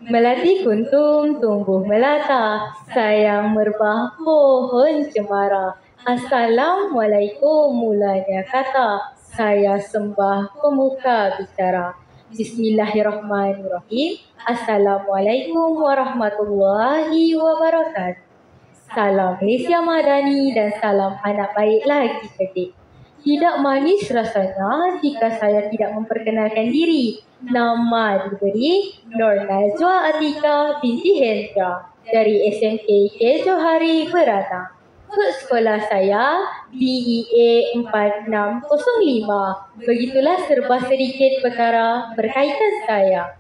Melati kuntum tumbuh melata, sayang merbah pohon cemara. Assalamualaikum mulanya kata, saya sembah pemuka bicara. Bismillahirrahmanirrahim. Assalamualaikum warahmatullahi wabarakatuh. Salam Malaysia Madani dan salam anak baik lagi kedik. Tidak manis rasanya jika saya tidak memperkenalkan diri. Nama diberi Nur Najwa Atika binti Hendra dari SMK K. Johari Berana. Kod sekolah saya BEA 4605. Begitulah serba sedikit perkara berkaitan saya.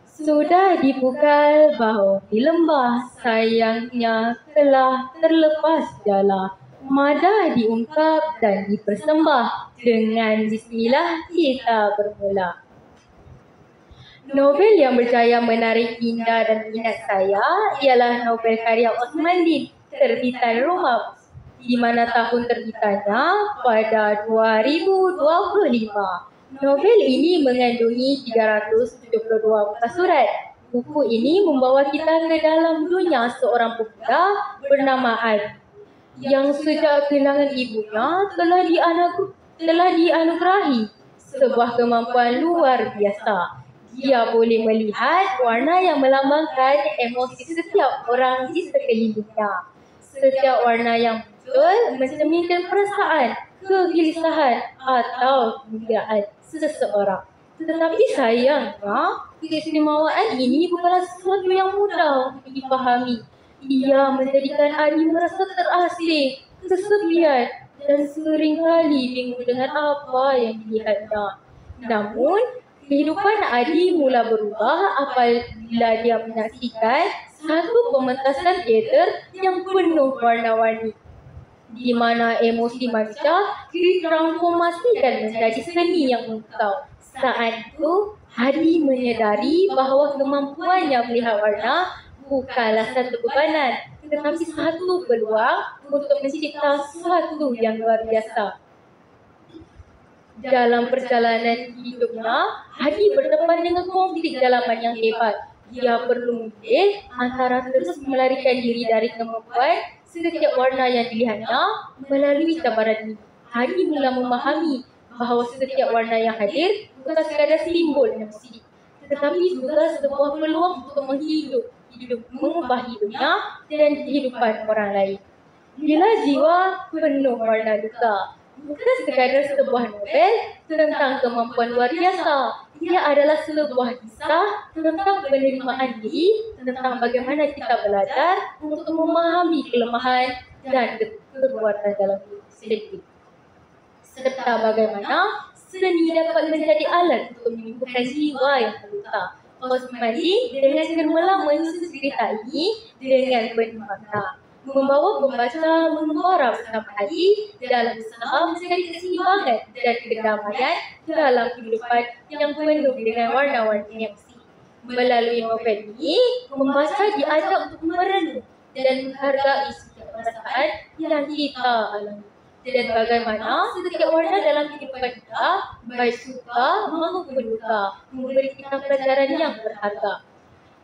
Sudah dipukul bahu di lembah, sayangnya telah terlepas jala. Madah diungkap dan dipersembah. Dengan bismillah kita bermula. Novel yang berjaya menarik minda dan minat saya ialah novel karya Osman Din, terbitan Roma, di mana tahun terbitannya pada 2025. Novel ini mengandungi 372 muka surat. Buku ini membawa kita ke dalam dunia seorang pemuda bernama Ad, yang sejak kehilangan ibunya telah dianugerahi sebuah kemampuan luar biasa. Dia boleh melihat warna yang melambangkan emosi setiap orang di sekelilingnya. Setiap warna yang muncul mencerminkan perasaan, kegelisahan atau kegembiraan seseorang. Tetapi sayangnya, keistimewaan ini bukanlah sesuatu yang mudah untuk dipahami. Ia menjadikan Adi merasa terasing, kesepian dan seringkali bingung dengan apa yang dilihatnya. Namun, kehidupan Adi mula berubah apabila dia menyaksikan satu pementasan teater yang penuh warna-warni, di mana emosi manusia ditransformasikan menjadi seni yang engkau. Saat itu, Adi menyadari bahawa kemampuannya melihat warna bukanlah satu bebanan, tetapi satu peluang untuk mencipta sesuatu yang luar biasa. Dalam perjalanan hidupnya, Adi berdepan dengan konflik dalaman yang hebat. Dia perlu memilih antara terus melarikan diri dari kemampuan setiap warna yang dilihatnya melalui cabaran ini. Adi mula memahami bahawa setiap warna yang hadir bukan sekadar simbol emosi, tetapi juga sebuah peluang untuk mengubah hidupnya dan kehidupan orang lain. Bila jiwa penuh warna duka, bukan sekadar sebuah novel tentang kemampuan luar biasa. Ia adalah sebuah kisah tentang penerimaan diri, tentang bagaimana kita belajar untuk memahami kelemahan dan kekuatan dalam diri sendiri, serta bagaimana seni dapat menjadi alat untuk menyembuhkan jiwa yang terluka. Osman Din dengan cemerlang menyusun cerita ini dengan penuh makna, membawa pembaca mengembara bersama Adi dalam usaha mencari keseimbangan dan kedamaian dalam kehidupan yang penuh dengan warna-warni emosi. Melalui novel ini, pembaca diajak untuk merenung dan menghargai setiap perasaan yang kita alami, dan bagaimana setiap warna dalam kehidupan kita, baik suka maupun duka, memberi kita pelajaran yang berharga.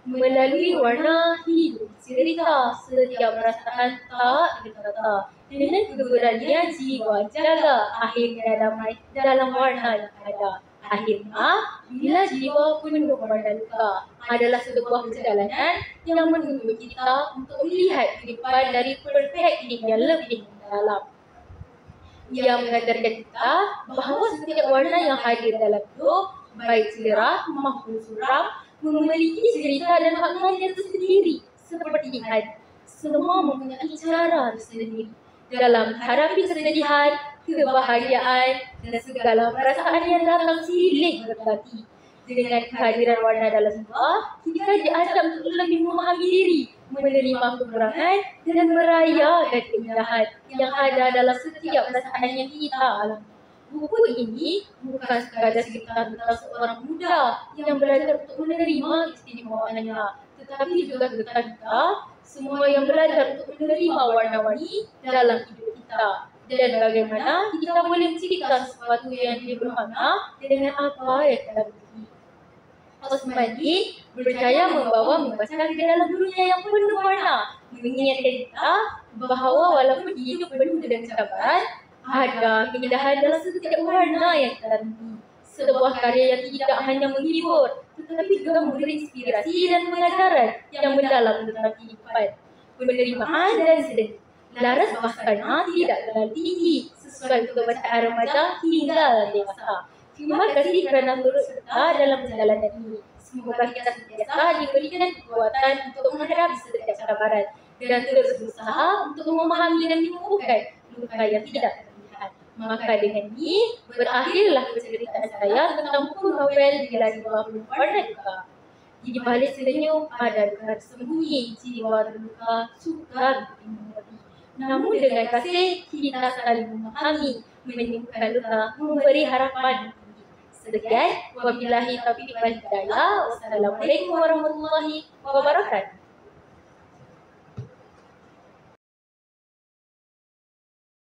Melalui warna hidup cerita, setiap perasaan tak berkata, dengan keberanian jiwa jaga, akhirnya damai dalam warna yang ada. Akhirnya, bila jiwa penuh warna luka, adalah sebuah perjalanan yang menuntut kita untuk melihat kehidupan dari perspektif yang lebih mendalam. Ia mengajarkan kita bahawa setiap warna yang hadir dalam hidup, baik cerah maupun suram, memiliki cerita dan maknanya tersendiri. Seperti Adi, semua mempunyai cara tersendiri dalam menghadapi kesedihan, kebahagiaan dan segala perasaan yang datang silih berganti. Dengan kehadiran warna dalam jiwa, kita diajak untuk lebih memahami diri, menerima kekurangan dan merayakan keindahan yang ada dalam setiap perasaan yang kita alami. Buku ini bukan sekadar cerita tentang seorang muda yang belajar untuk menerima keistimewaannya, tetapi juga tentang kita semua yang belajar untuk menerima warna-warni dalam hidup kita, dan bagaimana kita boleh menciptakan sesuatu yang lebih bermakna dengan apa yang kita miliki. Osmani berjaya membawa ke dalam dunia yang penuh warna, mengingatkan kita bahawa walaupun hidup penuh dengan kesabaran, ada keindahan dalam setiap warna yang kita temui. Sebuah karya yang tidak hanya menghibur, tetapi juga memberi inspirasi dan pengajaran yang mendalam tentang kehidupan, penerimaan dan sedih. Laras bahkan tidak terlalu tinggi, sesuai untuk bacaan remaja hingga dewasa. Terima kasih kerana turut serta dalam perjalanan ini. Semoga kita sentiasa diberikan kekuatan untuk menghadapi setiap cabaran dan terus berusaha untuk memahami dan menyembuhkan luka yang tidak terlihat. Maka dengan ini, berakhirlah penceritaan saya tentang buku novel Bila di Bawah Warna Duka. Di balik senyum ada luka tersembunyi, jiwa terluka sukar dimengerti. Namun dengan kasih, kita saling memahami, menyembuhkan luka, memberi harapan. Sekian, wabillahi taufiq wal hidayah. Wassalamualaikum warahmatullahi wabarakatuh.